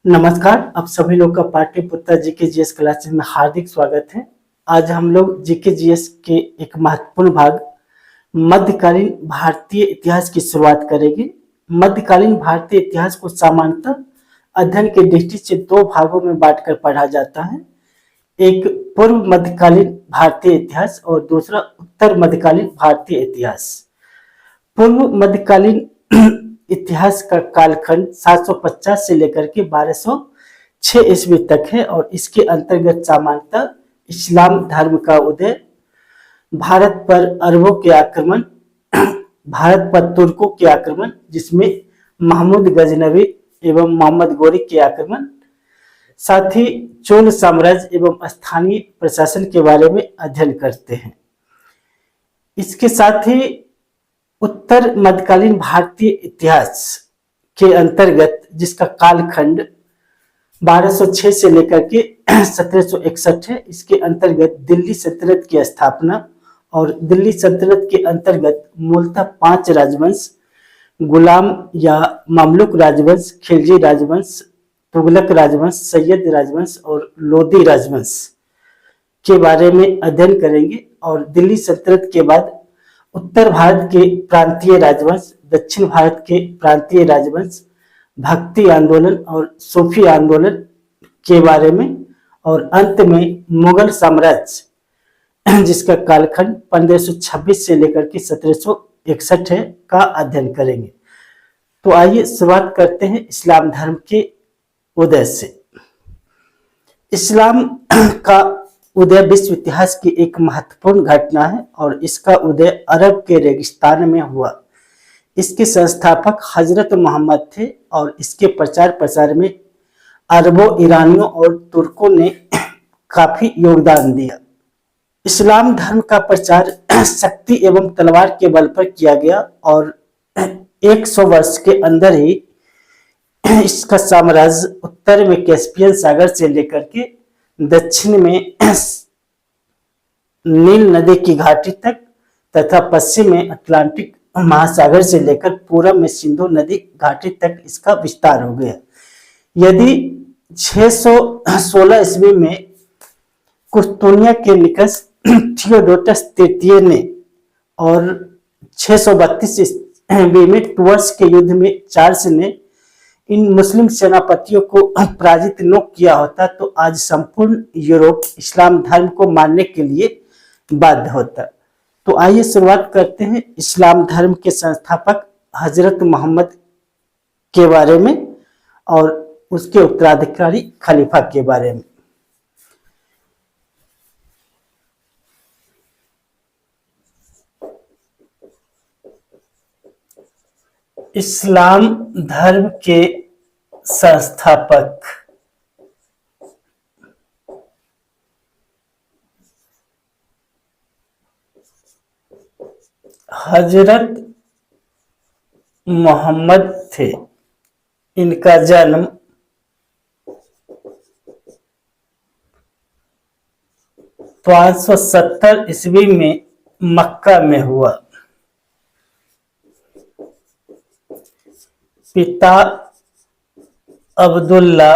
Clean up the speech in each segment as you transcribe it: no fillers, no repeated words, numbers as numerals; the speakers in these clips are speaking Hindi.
नमस्कार। आप सभी लोग का पाटलिपुत्र जीके जीएस क्लासेस में हार्दिक स्वागत है। आज हम लोग जीके जीएस के एक महत्वपूर्ण भाग मध्यकालीन भारतीय इतिहास की शुरुआत करेंगे। मध्यकालीन भारतीय इतिहास को सामान्यतः अध्ययन की दृष्टि से दो भागों में बांटकर पढ़ा जाता है। एक पूर्व मध्यकालीन भारतीय इतिहास और दूसरा उत्तर मध्यकालीन भारतीय इतिहास। पूर्व मध्यकालीन इतिहास का कालखंड 750 से लेकर के 1206 ईस्वी तक है और इसके अंतर्गत सामान्यतः इस्लाम धर्म का उदय, भारत पर अरबों के आक्रमण, भारत पर तुर्कों के आक्रमण जिसमें महमूद गजनवी एवं मोहम्मद गोरी के आक्रमण, साथ ही चोल साम्राज्य एवं स्थानीय प्रशासन के बारे में अध्ययन करते हैं। इसके साथ ही उत्तर मध्यकालीन भारतीय इतिहास के अंतर्गत जिसका कालखंड 1206 से लेकर के 1761 है, इसके अंतर्गत दिल्ली सल्तनत की स्थापना और दिल्ली सल्तनत के अंतर्गत मूलतः 5 राजवंश, गुलाम या ममलुक राजवंश, खिलजी राजवंश, तुगलक राजवंश, सैयद राजवंश और लोधी राजवंश के बारे में अध्ययन करेंगे। और दिल्ली सल्तनत के बाद उत्तर भारत के प्रांतीय राजवंश, दक्षिण भारत के प्रांतीय राजवंश, भक्ति आंदोलन और सूफी आंदोलन के बारे में, और अंत में मुगल साम्राज्य जिसका कालखंड 1526 से लेकर के 1761 है का अध्ययन करेंगे। तो आइए शुरुआत करते हैं इस्लाम धर्म के उदय से। इस्लाम का उदय विश्व इतिहास की एक महत्वपूर्ण घटना है और इसका उदय अरब के रेगिस्तान में हुआ। इसके संस्थापक हजरत मोहम्मद थे और इसके प्रचार प्रसार में अरबों, ईरानियों और तुर्कों ने काफी योगदान दिया। इस्लाम धर्म का प्रचार शक्ति एवं तलवार के बल पर किया गया और 100 वर्ष के अंदर ही इसका साम्राज्य उत्तर में कैस्पियन सागर से लेकर के दक्षिण में नील नदी की घाटी तक तथा पश्चिम में अटलांटिक महासागर से लेकर पूरब में सिंधु नदी घाटी तक इसका विस्तार हो गया। यदि 616 ईस्वी में कुस्तुनिया के निकस थियोडोटस तृतीय ने और 632 ईस्वी में टूअर्स के युद्ध में चार्ल्स ने इन मुस्लिम सेनापतियों को पराजित न किया होता तो आज संपूर्ण यूरोप इस्लाम धर्म को मानने के लिए बाध्य होता। तो आइए शुरुआत करते हैं इस्लाम धर्म के संस्थापक हजरत मोहम्मद के बारे में और उसके उत्तराधिकारी खलीफा के बारे में। इस्लाम धर्म के संस्थापक हजरत मोहम्मद थे। इनका जन्म 570 ईस्वी में मक्का में हुआ। पिता अब्दुल्ला,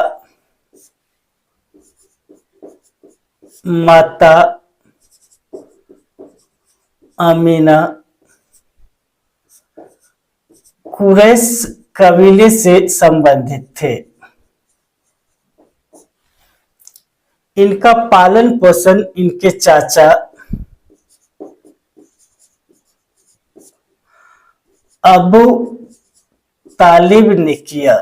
माता आमीना कुरैश कबीले से संबंधित थे। इनका पालन पोषण इनके चाचा अबू तालिब ने किया।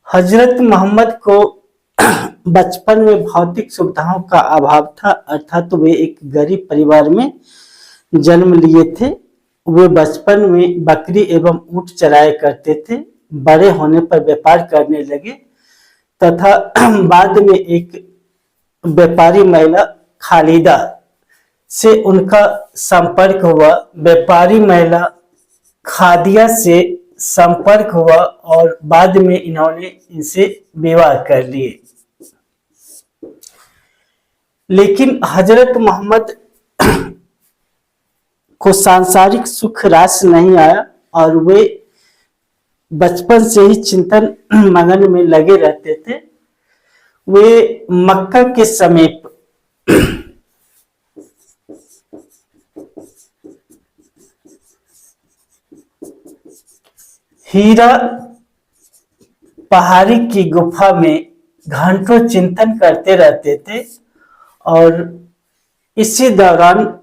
हजरत मोहम्मद को बचपन में भौतिक सुविधाओं का अभाव था, अर्थात वे एक गरीब परिवार में जन्म लिए थे। वे बचपन में बकरी एवं ऊंट चराया करते थे। बड़े होने पर व्यापार करने लगे तथा बाद में एक व्यापारी महिला खालिदा से उनका संपर्क हुआ। व्यापारी महिला खादिया से संपर्क हुआ और बाद में इन्होंने इनसे विवाह कर लिए। लेकिन हजरत मोहम्मद को सांसारिक सुख रास नहीं आया और वे बचपन से ही चिंतन मगन में लगे रहते थे। वे मक्का के समीप हीरा पहाड़ी की गुफा में घंटों चिंतन करते रहते थे और इसी दौरान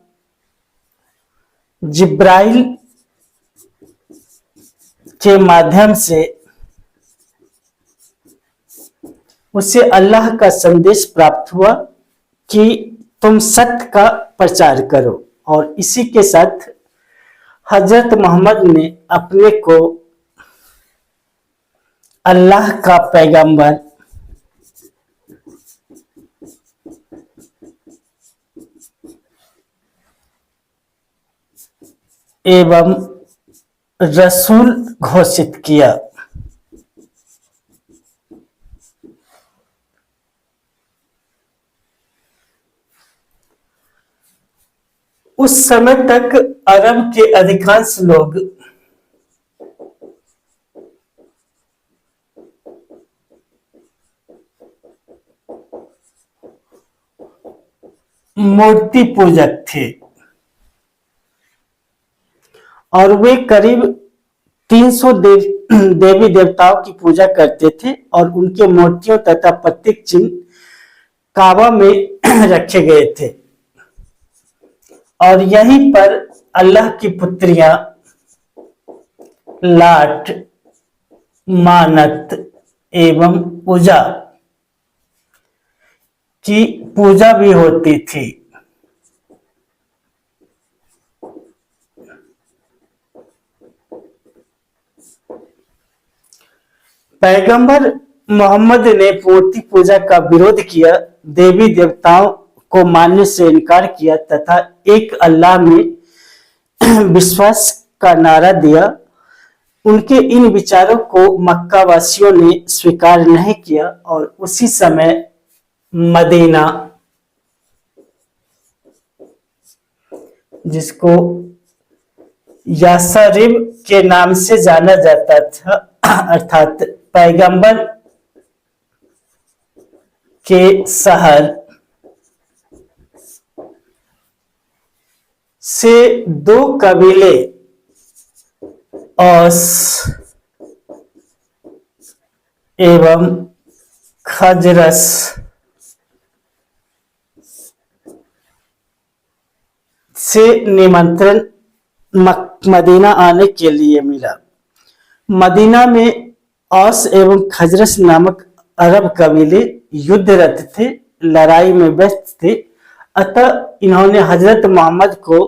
जिब्राइल के माध्यम से उसे अल्लाह का संदेश प्राप्त हुआ कि तुम सत्य का प्रचार करो। और इसी के साथ हजरत मोहम्मद ने अपने को अल्लाह का पैगंबर एवं रसूल घोषित किया। उस समय तक अरब के अधिकांश लोग मूर्ति पूजक थे और वे करीब 300 देवी देवताओं की पूजा करते थे और उनके मूर्तियों तथा प्रतीक चिन्ह काबा में रखे गए थे। और यहीं पर अल्लाह की पुत्रियां लाट, मानत एवं पूजा की पूजा भी होती थी। पैगंबर मोहम्मद ने मूर्ति पूजा का विरोध किया, देवी देवताओं को मानने से इनकार किया तथा एक अल्लाह में विश्वास का नारा दिया। उनके इन विचारों को मक्का वासियों ने स्वीकार नहीं किया और उसी समय मदीना, जिसको यासरिब के नाम से जाना जाता था, अर्थात पैगंबर के शहर, से दो कबीले औस एवं खजरस से निमंत्रण मदीना आने के लिए मिला। मदीना में औस एवं खजरस नामक अरब कबीले युद्धरत थे, लड़ाई में व्यस्त थे। अतः इन्होंने हजरत मोहम्मद को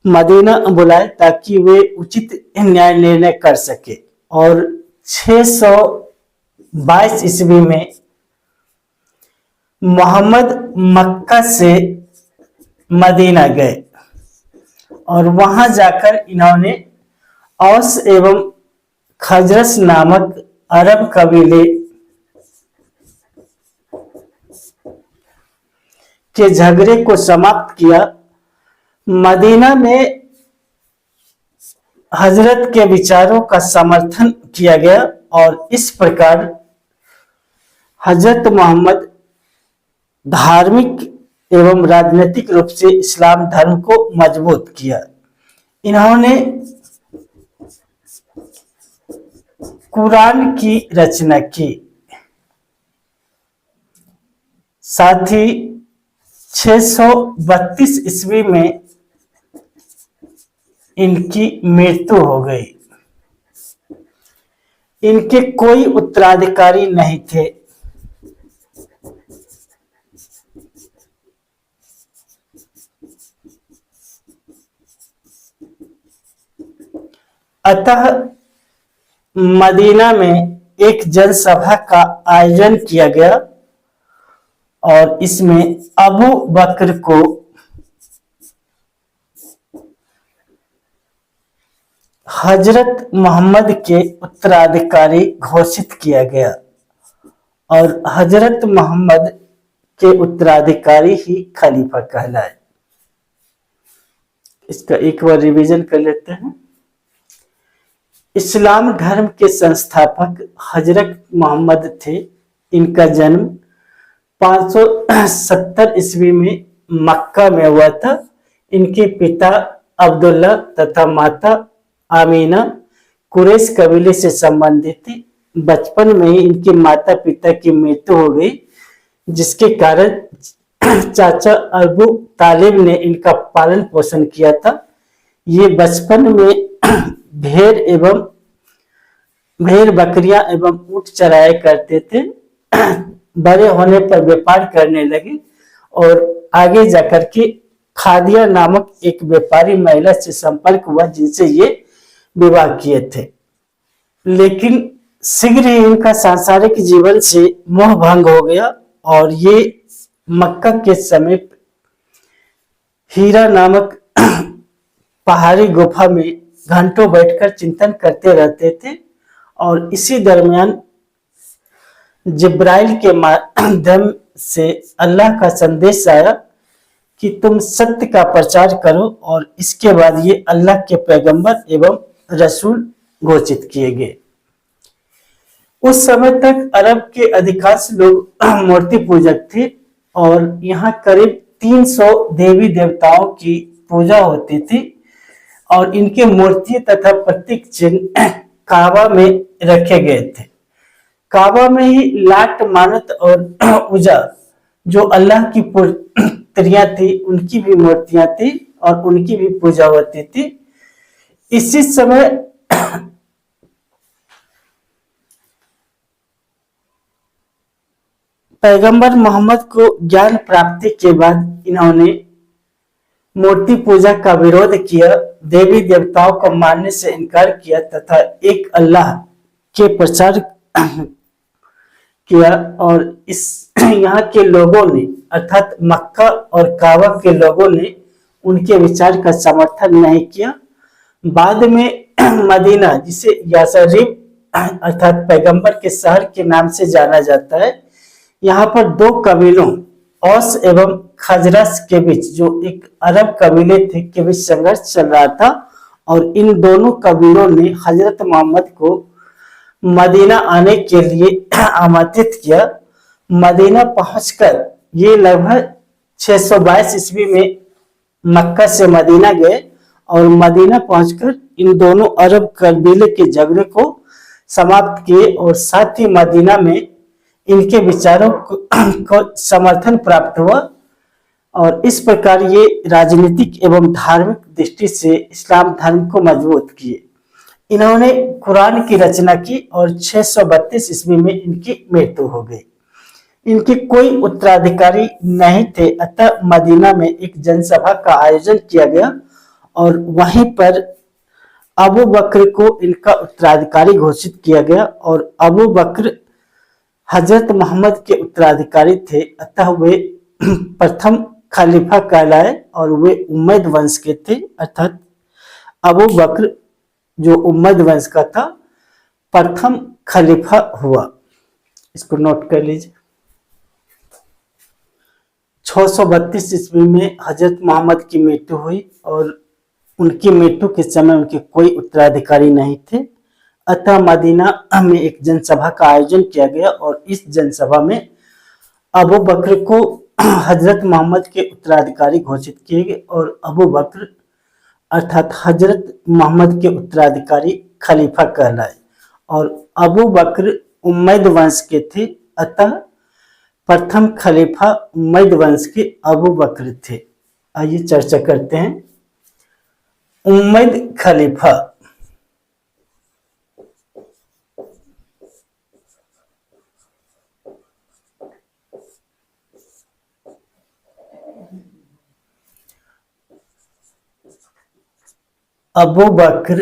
मदीना बुलाए ताकि वे उचित न्याय निर्णय कर सके। और 622 ईस्वी में मोहम्मद मक्का से मदीना गए और वहां जाकर इन्होंने औस एवं खजरस नामक अरब कबीले के झगड़े को समाप्त किया। मदीना में हजरत के विचारों का समर्थन किया गया और इस प्रकार हजरत मोहम्मद धार्मिक एवं राजनीतिक रूप से इस्लाम धर्म को मजबूत किया। इन्होंने कुरान की रचना की, साथ ही 632 ईस्वी में इनकी मृत्यु हो गई। इनके कोई उत्तराधिकारी नहीं थे। अतः मदीना में एक जनसभा का आयोजन किया गया और इसमें अबू बकर को हजरत मोहम्मद के उत्तराधिकारी घोषित किया गया और हजरत मोहम्मद के उत्तराधिकारी ही खलीफा कहलाए। इसका एक बार रिवीजन कर लेते हैं। इस्लाम धर्म के संस्थापक हजरत मोहम्मद थे। इनका जन्म 570 ईस्वी में मक्का में हुआ था। इनके पिता अब्दुल्ला तथा माता आमीना कुरैश कबीले से संबंधित थी। बचपन में ही इनके माता पिता की मृत्यु हो गई, जिसके कारण चाचा अबू तालिब ने इनका पालन पोषण किया था। ये बचपन में भेड़ बकरियां एवं ऊंट चराया करते थे। बड़े होने पर व्यापार करने लगे और आगे जाकर के खादिया नामक एक व्यापारी महिला से संपर्क हुआ, जिनसे ये विवाह किए थे। लेकिन शीघ्र ही इनका सांसारिक जीवन से मोह भंग हो गया और ये मक्का के समीप हीरा नामक पहाड़ी गुफा में घंटों बैठकर चिंतन करते रहते थे। और इसी दरमियान जिब्राइल के माध्यम से अल्लाह का संदेश आया कि तुम सत्य का प्रचार करो, और इसके बाद ये अल्लाह के पैगंबर एवं रसूल घोषित किए गए। उस समय तक अरब के अधिकांश लोग मूर्ति पूजक थे और यहाँ करीब 300 देवी देवताओं की पूजा होती थी और इनके मूर्ति तथा प्रतीक चिन्ह काबा में रखे गए थे। काबा में ही लाट, मानत और उजा, जो अल्लाह की पुत्रियां थी, उनकी भी मूर्तियां थी और उनकी भी पूजा होती थी। इसी समय पैगंबर मोहम्मद को ज्ञान प्राप्ति के बाद इन्होंने मूर्ति पूजा का विरोध किया, देवी देवताओं को मानने से इनकार किया तथा एक अल्लाह के प्रचार किया। और इस यहाँ के लोगों ने, अर्थात मक्का और काबा के लोगों ने उनके विचार का समर्थन नहीं किया। बाद में मदीना, जिसे यासरिब अर्थात पैगंबर के शहर के नाम से जाना जाता है, यहाँ पर दो कबीलों औस एवं खजरस के बीच, जो एक अरब कबीले थे, के बीच संघर्ष चल रहा था और इन दोनों कबीलों ने हजरत मोहम्मद को मदीना आने के लिए आमंत्रित किया। मदीना पहुंचकर ये लगभग 622 ईस्वी में मक्का से मदीना गए और मदीना पहुंचकर इन दोनों अरब कबीले के झगड़े को समाप्त किए और साथ ही मदीना में इनके विचारों को समर्थन प्राप्त हुआ और इस प्रकार ये राजनीतिक एवं धार्मिक दृष्टि से इस्लाम धर्म को मजबूत किए। इन्होंने कुरान की रचना की और 632 ईस्वी में इनकी मृत्यु हो गई। इनके कोई उत्तराधिकारी नहीं थे, अतः मदीना में एक जनसभा का आयोजन किया गया और वहीं पर अबू बकर को इनका उत्तराधिकारी घोषित किया गया और अबू बकर हजरत मोहम्मद के उत्तराधिकारी थे, अतः वे प्रथम खलीफा कहलाए और वे उम्मद वंश के थे, अर्थात अबू बकर जो उम्मद वंश का था प्रथम खलीफा हुआ। इसको नोट कर लीजिए। 632 ईस्वी में हजरत मोहम्मद की मृत्यु हुई और उनकी मृत्यु के समय उनके कोई उत्तराधिकारी नहीं थे, अतः मदीना में एक जनसभा का आयोजन किया गया और इस जनसभा में अबू बकर को हजरत मोहम्मद के उत्तराधिकारी घोषित किए गए और अबू बकर अर्थात हजरत मोहम्मद के उत्तराधिकारी खलीफा कहलाए और अबू बकर उम्मद वंश के थे, अतः प्रथम खलीफा उम्मद वंश के अबू बकर थे। आइए चर्चा करते हैं। उम्मद खलीफा। अबू बकर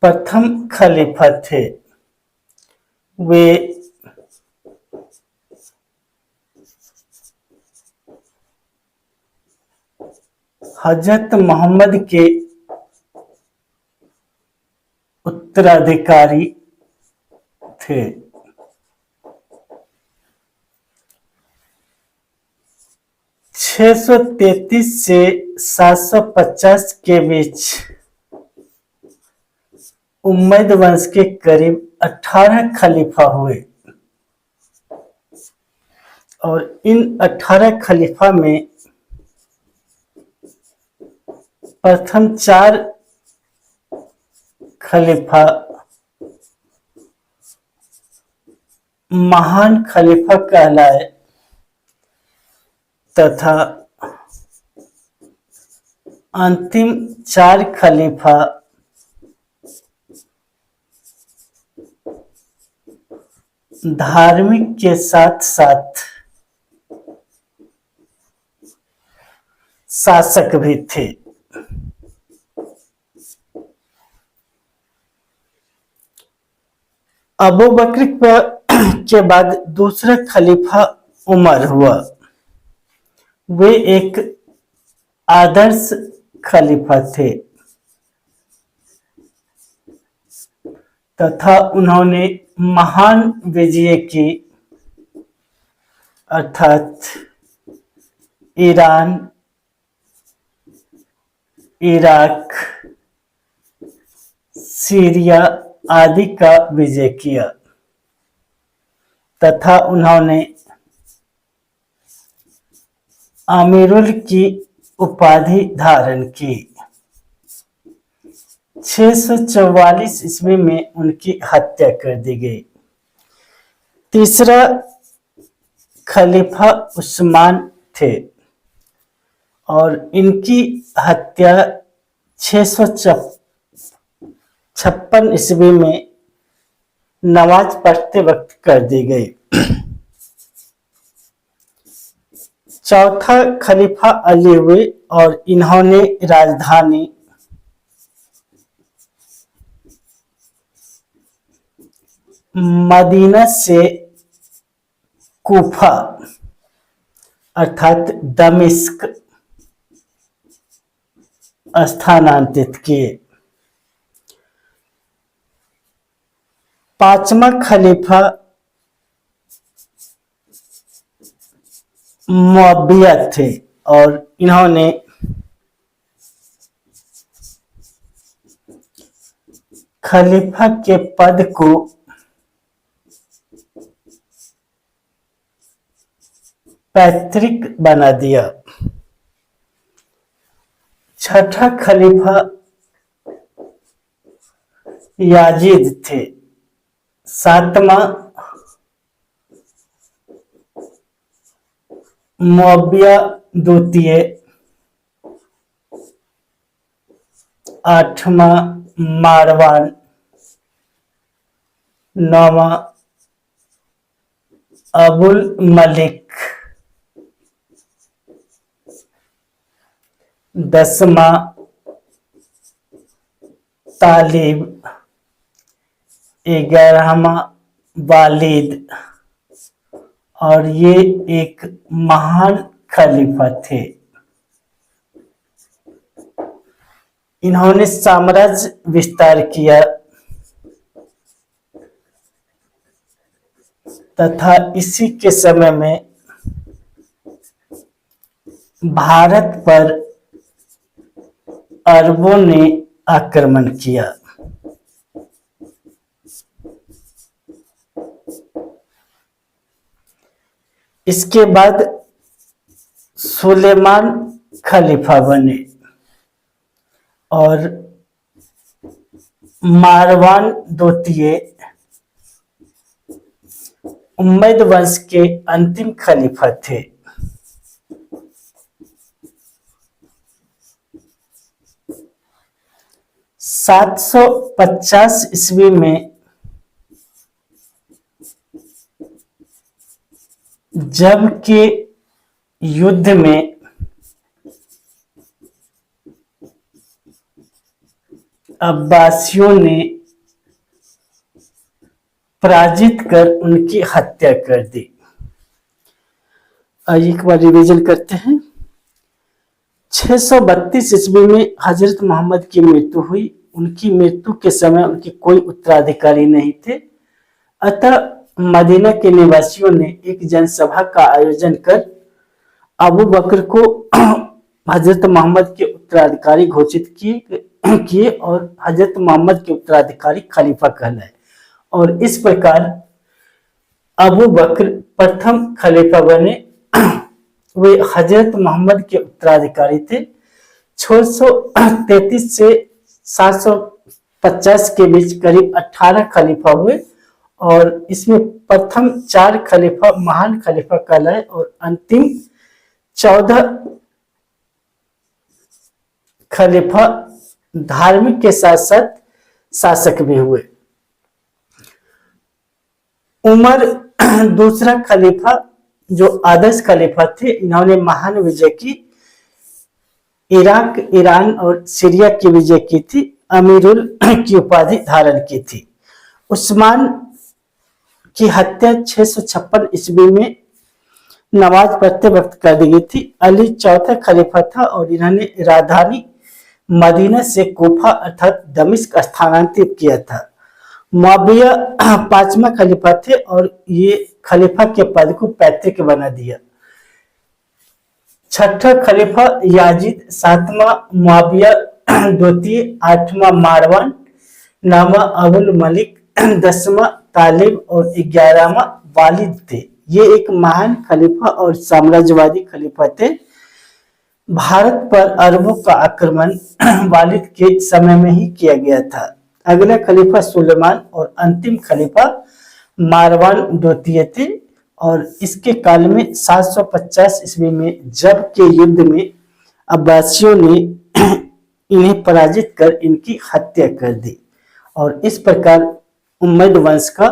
प्रथम खलीफा थे। वे हजरत मोहम्मद के उत्तराधिकारी थे। 633 से 750 के बीच उम्मयद वंश के करीब 18 खलीफा हुए और इन 18 खलीफा में प्रथम 4 खलीफा महान खलीफा कहलाए तथा अंतिम 4 खलीफा धार्मिक के साथ साथ शासक भी थे। अबू बकर के बाद दूसरा खलीफा उमर हुआ। वे एक आदर्श खलीफा थे तथा उन्होंने महान विजय की अर्थात ईरान, इराक, सीरिया आदि का विजय किया तथा उन्होंने आमीरुल की उपाधि धारण की। 644 ईस्वी में उनकी हत्या कर दी गई। तीसरा खलीफा उस्मान थे और इनकी हत्या 656 ईस्वी में नमाज पढ़ते वक्त कर दी गई। चौथा खलीफा अली हुए और इन्होंने राजधानी मदीना से कूफा अर्थात दमिश्क स्थानांतरित किए। पांचवा खलीफा मुअव्विया थे और इन्होंने खलीफा के पद को पैतृक बना दिया। छठा खलीफा याजीद थे। सातवां मुअव्विया द्वितीय। आठवां मारवान। नौवां अबुल मलिक। 10वां तालिब। 11वां वालिद और ये एक महान खलीफा थे। इन्होंने साम्राज्य विस्तार किया तथा इसी के समय में भारत पर अरबों ने आक्रमण किया। इसके बाद सुलेमान खलीफा बने और मारवान द्वितीय उम्मयद वंश के अंतिम खलीफा थे। 750 ईस्वी में जब के युद्ध में अब्बासियों ने पराजित कर उनकी हत्या कर दी। एक बार रिवीजन करते हैं। 632 ईस्वी में हजरत मोहम्मद की मृत्यु हुई उनकी मृत्यु के समय उनके कोई उत्तराधिकारी नहीं थे। अतः मदीना के निवासियों ने एक जनसभा का आयोजन कर अबू बकर को हजरत मोहम्मद के उत्तराधिकारी घोषित किए और हजरत मोहम्मद के उत्तराधिकारी खलीफा कहलाए और इस प्रकार अबू बकर प्रथम खलीफा बने। वे हजरत मोहम्मद के उत्तराधिकारी थे। 633 से 750 के बीच करीब 18 खलीफा हुए और इसमें प्रथम 4 खलीफा महान खलीफा कहलाए और अंतिम 14 खलीफा धार्मिक के साथ साथ शासक भी हुए। उमर दूसरा खलीफा जो आदर्श खलीफा थे, इन्होंने महान विजय की, इराक, ईरान और सीरिया की विजय की थी, अमीरुल की उपाधि धारण की थी। उस्मान की हत्या 656 ईस्वी में नमाज पढ़ते वक्त कर दी गई थी। अली चौथा खलीफा था और इन्होंने राजधानी मदीना से कोफा अर्थात दमिश्क स्थानांतरित किया था। मुआविया 5वां खलीफा थे और ये खलीफा के पद को पैतृक बना दिया। 6ठा खलीफा याजिद, 7वां मुआविया द्वितीय, 8वां मारवान, 9वां अबुल मलिक, 10वां तालिब और 11वां वालिद थे। ये एक महान खलीफा और साम्राज्यवादी खलीफा थे। भारत पर अरबों का आक्रमण वालिद के समय में ही किया गया था। अगला खलीफा सुलेमान और अंतिम खलीफा मारवान द्वितीय थे और इसके काल में 750 ईस्वी में जब के युद्ध में अब्बासियों ने इन्हें पराजित कर इनकी हत्या कर दी और इस प्रकार उम्मयद वंश का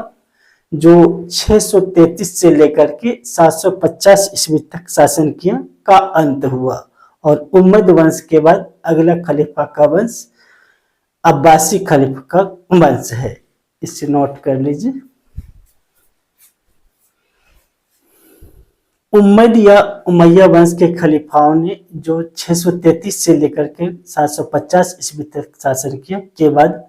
जो 633 से लेकर के 750 ईस्वी तक शासन किया का अंत हुआ और उम्मयद वंश के बाद अगला खलीफा का वंश अब्बासी खलीफा का वंश है। इसे नोट कर लीजिए। उम्मयद या उमैया वंश के खलीफाओं ने जो 633 से लेकर के 750 ईस्वी तक शासन किया के बाद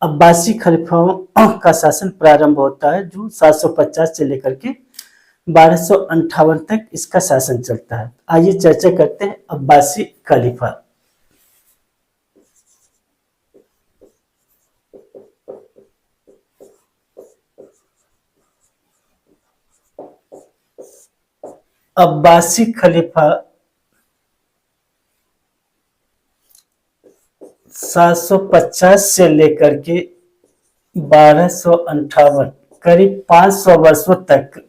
अब्बासी खलीफाओं का शासन प्रारंभ होता है जो 750 से लेकर के 1258 तक इसका शासन चलता है। आइए चर्चा करते हैं अब्बासी खलीफा। अब्बासी खलीफा 750 से लेकर के 1258 करीब 500 वर्षों तक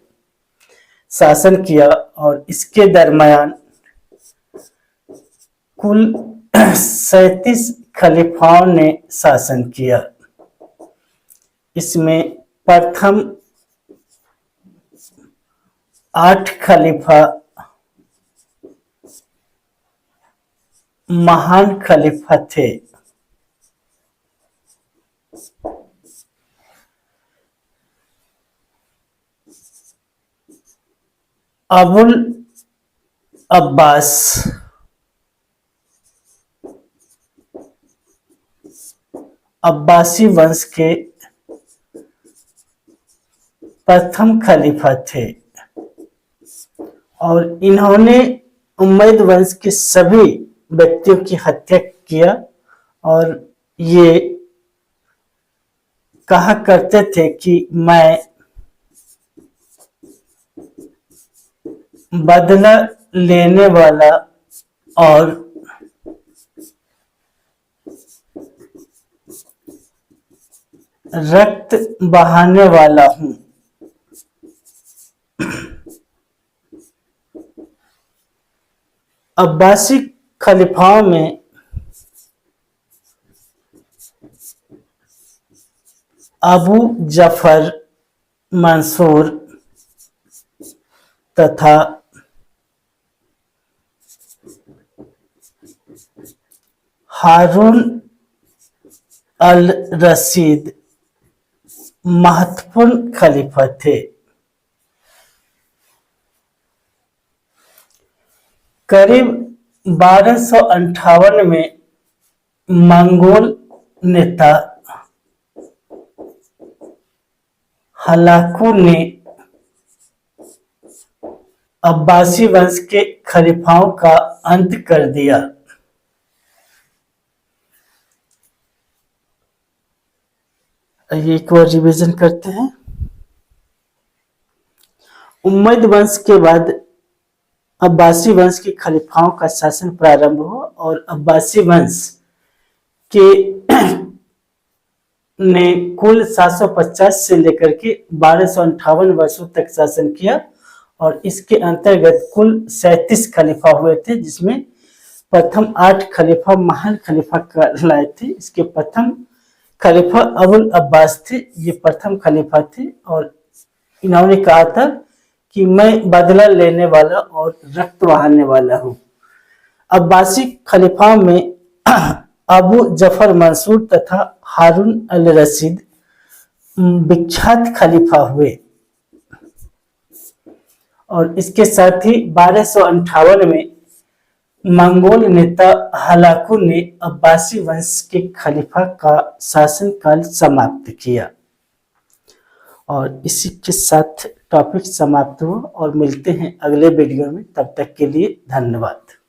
शासन किया और इसके दरमियान कुल 37 खलीफाओं ने शासन किया। इसमें प्रथम 8 खलीफा महान खलीफा थे। अबुल अब्बास, अब्बासी वंश के प्रथम खलीफा थे और इन्होंने उम्मयद वंश के सभी व्यक्तियों की हत्या किया और ये कहा करते थे कि मैं बदला लेने वाला और रक्त बहाने वाला हूं। अब्बासी खलीफाओं में अबू जफर मंसूर तथा हारून अल रशीद महत्वपूर्ण खलीफा थे। करीब 1258 में मंगोल नेता हलाकू ने अब्बासी वंश के खलीफाओं का अंत कर दिया। ये एक बार रिवीजन करते हैं। उम्मयद वंश के बाद अब्बासी वंश के खलीफाओं का शासन प्रारंभ हुआ और अब्बासी वंश के ने कुल 750 से लेकर के 1258 वर्षों तक शासन किया और इसके अंतर्गत कुल 37 खलीफा हुए थे, जिसमें प्रथम 8 खलीफा महान खलीफा कहलाए थे। इसके प्रथम खलीफा अबुल अब्बास थे, ये प्रथम खलीफा थे और इन्होंने कहा था कि मैं बदला लेने वाला और रक्त बहाने वाला हूँ। अब्बासी खलीफा में अबू जफर मंसूर तथा हारून अल रशीद विख्यात खलीफा हुए और इसके साथ ही 1258 में मंगोल नेता हलाकू ने अब्बासी वंश के खलीफा का शासनकाल समाप्त किया। और इसी के साथ टॉपिक समाप्त हुआ और मिलते हैं अगले वीडियो में। तब तक के लिए धन्यवाद।